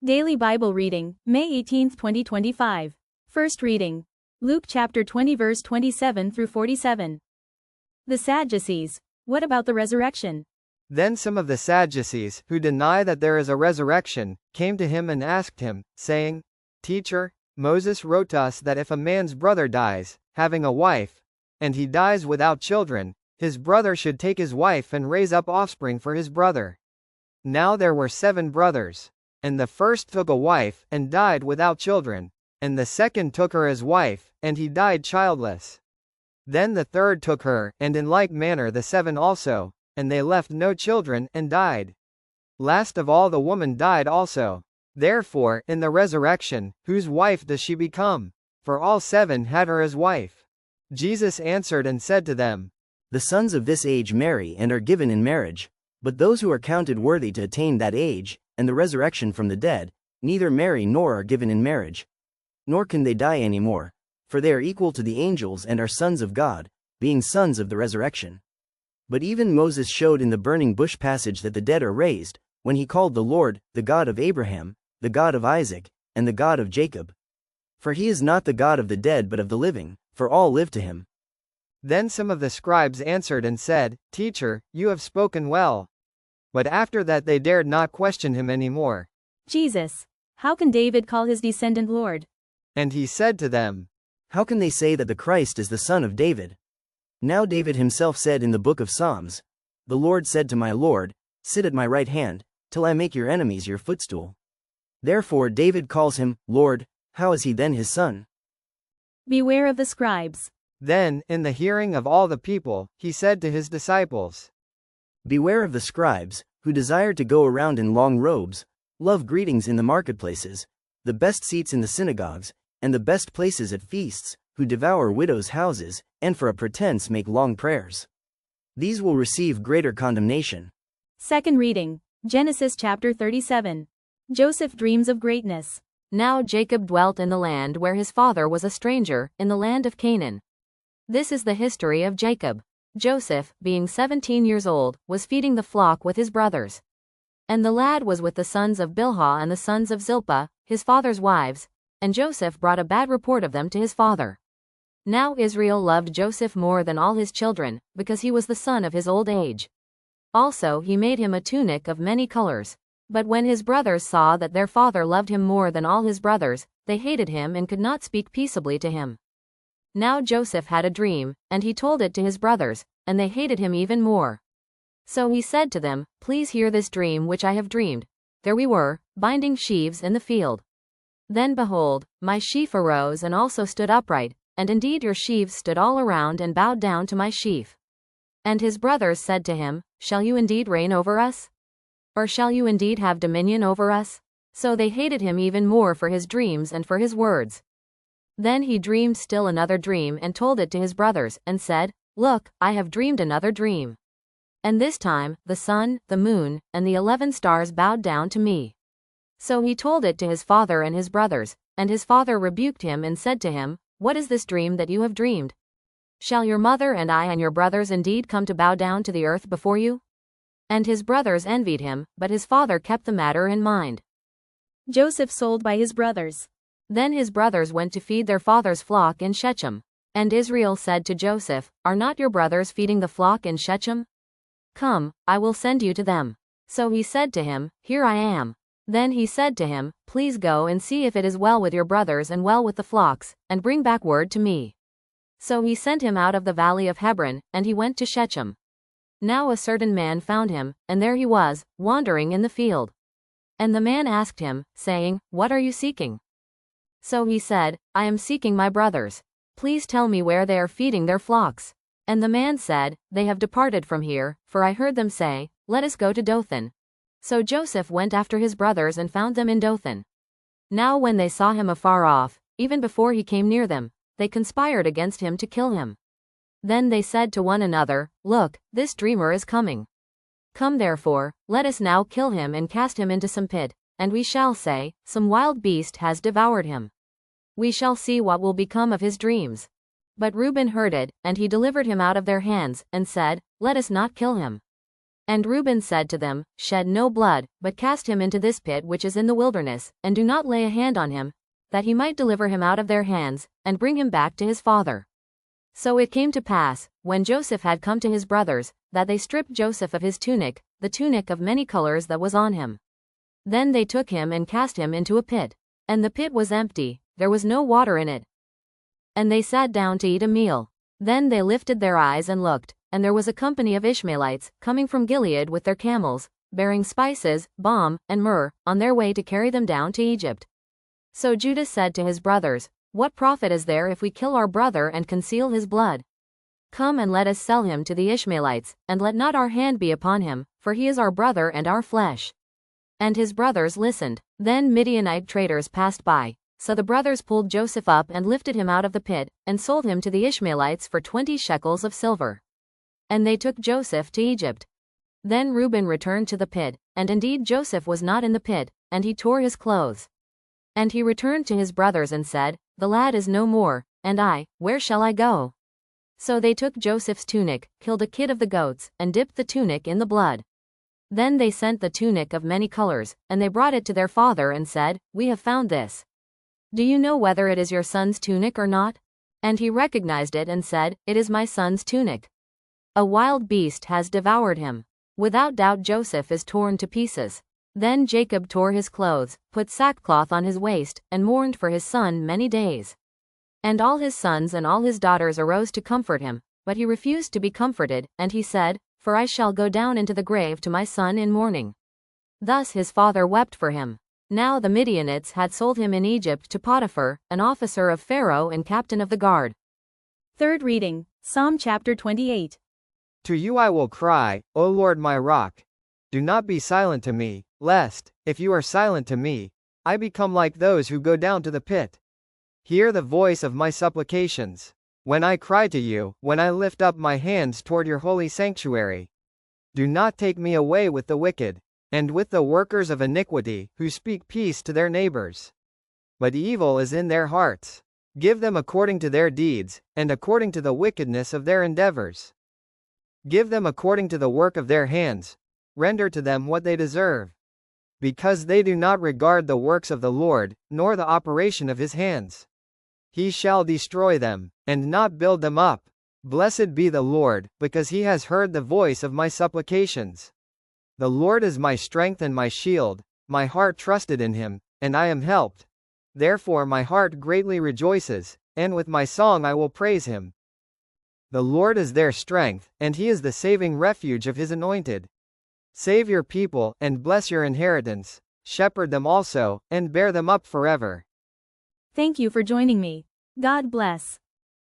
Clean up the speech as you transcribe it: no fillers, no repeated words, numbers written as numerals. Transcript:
Daily Bible Reading, May 18, 2025. First reading. Luke chapter 20 verse 27 through 47. The Sadducees. What about the resurrection? Then some of the Sadducees, who deny that there is a resurrection, came to him and asked him, saying, Teacher, Moses wrote to us that if a man's brother dies, having a wife, and he dies without children, his brother should take his wife and raise up offspring for his brother. Now there were 7 brothers. And the first took a wife, and died without children, and the second took her as wife, and he died childless. Then the third took her, and in like manner the 7 also, and they left no children, and died. Last of all the woman died also. Therefore, in the resurrection, whose wife does she become? For all 7 had her as wife. Jesus answered and said to them, The sons of this age marry and are given in marriage, but those who are counted worthy to attain that age, and the resurrection from the dead, neither marry nor are given in marriage. Nor can they die any more, for they are equal to the angels and are sons of God, being sons of the resurrection. But even Moses showed in the burning bush passage that the dead are raised, when he called the Lord, the God of Abraham, the God of Isaac, and the God of Jacob. For he is not the God of the dead but of the living, for all live to him. Then some of the scribes answered and said, Teacher, you have spoken well. But after that they dared not question him any more. Jesus. How can David call his descendant Lord? And he said to them, How can they say that the Christ is the son of David? Now David himself said in the book of Psalms, The Lord said to my Lord, Sit at my right hand, till I make your enemies your footstool. Therefore David calls him Lord. How is he then his son? Beware of the scribes. Then, in the hearing of all the people, he said to his disciples, Beware of the scribes, who desire to go around in long robes, love greetings in the marketplaces, the best seats in the synagogues, and the best places at feasts, who devour widows' houses, and for a pretense make long prayers. These will receive greater condemnation. Second reading. Genesis chapter 37. Joseph dreams of greatness. Now Jacob dwelt in the land where his father was a stranger, in the land of Canaan. This is the history of Jacob. Joseph, being 17 years old, was feeding the flock with his brothers. And the lad was with the sons of Bilhah and the sons of Zilpah, his father's wives, and Joseph brought a bad report of them to his father. Now Israel loved Joseph more than all his children, because he was the son of his old age. Also he made him a tunic of many colors. But when his brothers saw that their father loved him more than all his brothers, they hated him and could not speak peaceably to him. Now Joseph had a dream, and he told it to his brothers, and they hated him even more. So he said to them, Please hear this dream which I have dreamed. There we were, binding sheaves in the field. Then behold, my sheaf arose and also stood upright, and indeed your sheaves stood all around and bowed down to my sheaf. And his brothers said to him, Shall you indeed reign over us? Or shall you indeed have dominion over us? So they hated him even more for his dreams and for his words. Then he dreamed still another dream and told it to his brothers, and said, Look, I have dreamed another dream. And this time, the sun, the moon, and the 11 stars bowed down to me. So he told it to his father and his brothers, and his father rebuked him and said to him, What is this dream that you have dreamed? Shall your mother and I and your brothers indeed come to bow down to the earth before you? And his brothers envied him, but his father kept the matter in mind. Joseph sold by his brothers. Then his brothers went to feed their father's flock in Shechem. And Israel said to Joseph, Are not your brothers feeding the flock in Shechem? Come, I will send you to them. So he said to him, Here I am. Then he said to him, Please go and see if it is well with your brothers and well with the flocks, and bring back word to me. So he sent him out of the valley of Hebron, and he went to Shechem. Now a certain man found him, and there he was, wandering in the field. And the man asked him, saying, What are you seeking? So he said, I am seeking my brothers. Please tell me where they are feeding their flocks. And the man said, They have departed from here, for I heard them say, Let us go to Dothan. So Joseph went after his brothers and found them in Dothan. Now when they saw him afar off, even before he came near them, they conspired against him to kill him. Then they said to one another, Look, this dreamer is coming. Come therefore, let us now kill him and cast him into some pit, and we shall say, Some wild beast has devoured him. We shall see what will become of his dreams. But Reuben heard it, and he delivered him out of their hands, and said, Let us not kill him. And Reuben said to them, Shed no blood, but cast him into this pit which is in the wilderness, and do not lay a hand on him, that he might deliver him out of their hands, and bring him back to his father. So it came to pass, when Joseph had come to his brothers, that they stripped Joseph of his tunic, the tunic of many colors that was on him. Then they took him and cast him into a pit. And the pit was empty, there was no water in it. And they sat down to eat a meal. Then they lifted their eyes and looked, and there was a company of Ishmaelites, coming from Gilead with their camels, bearing spices, balm, and myrrh, on their way to carry them down to Egypt. So Judah said to his brothers, What profit is there if we kill our brother and conceal his blood? Come and let us sell him to the Ishmaelites, and let not our hand be upon him, for he is our brother and our flesh. And his brothers listened. Then Midianite traders passed by. So the brothers pulled Joseph up and lifted him out of the pit, and sold him to the Ishmaelites for 20 shekels of silver. And they took Joseph to Egypt. Then Reuben returned to the pit, and indeed Joseph was not in the pit, and he tore his clothes. And he returned to his brothers and said, The lad is no more, and I, where shall I go? So they took Joseph's tunic, killed a kid of the goats, and dipped the tunic in the blood. Then they sent the tunic of many colors, and they brought it to their father and said, We have found this. Do you know whether it is your son's tunic or not? And he recognized it and said, It is my son's tunic. A wild beast has devoured him. Without doubt Joseph is torn to pieces. Then Jacob tore his clothes, put sackcloth on his waist, and mourned for his son many days. And all his sons and all his daughters arose to comfort him, but he refused to be comforted, and he said, For I shall go down into the grave to my son in mourning. Thus his father wept for him. Now the Midianites had sold him in Egypt to Potiphar, an officer of Pharaoh and captain of the guard. Third reading, Psalm chapter 28. To you I will cry, O Lord my rock. Do not be silent to me, lest, if you are silent to me, I become like those who go down to the pit. Hear the voice of my supplications, when I cry to you, when I lift up my hands toward your holy sanctuary. Do not take me away with the wicked, and with the workers of iniquity, who speak peace to their neighbors, but evil is in their hearts. Give them according to their deeds, and according to the wickedness of their endeavors. Give them according to the work of their hands. Render to them what they deserve. Because they do not regard the works of the Lord, nor the operation of his hands. He shall destroy them, and not build them up. Blessed be the Lord, because he has heard the voice of my supplications. The Lord is my strength and my shield, my heart trusted in him, and I am helped. Therefore my heart greatly rejoices, and with my song I will praise him. The Lord is their strength, and he is the saving refuge of his anointed. Save your people, and bless your inheritance. Shepherd them also, and bear them up forever. Thank you for joining me. God bless.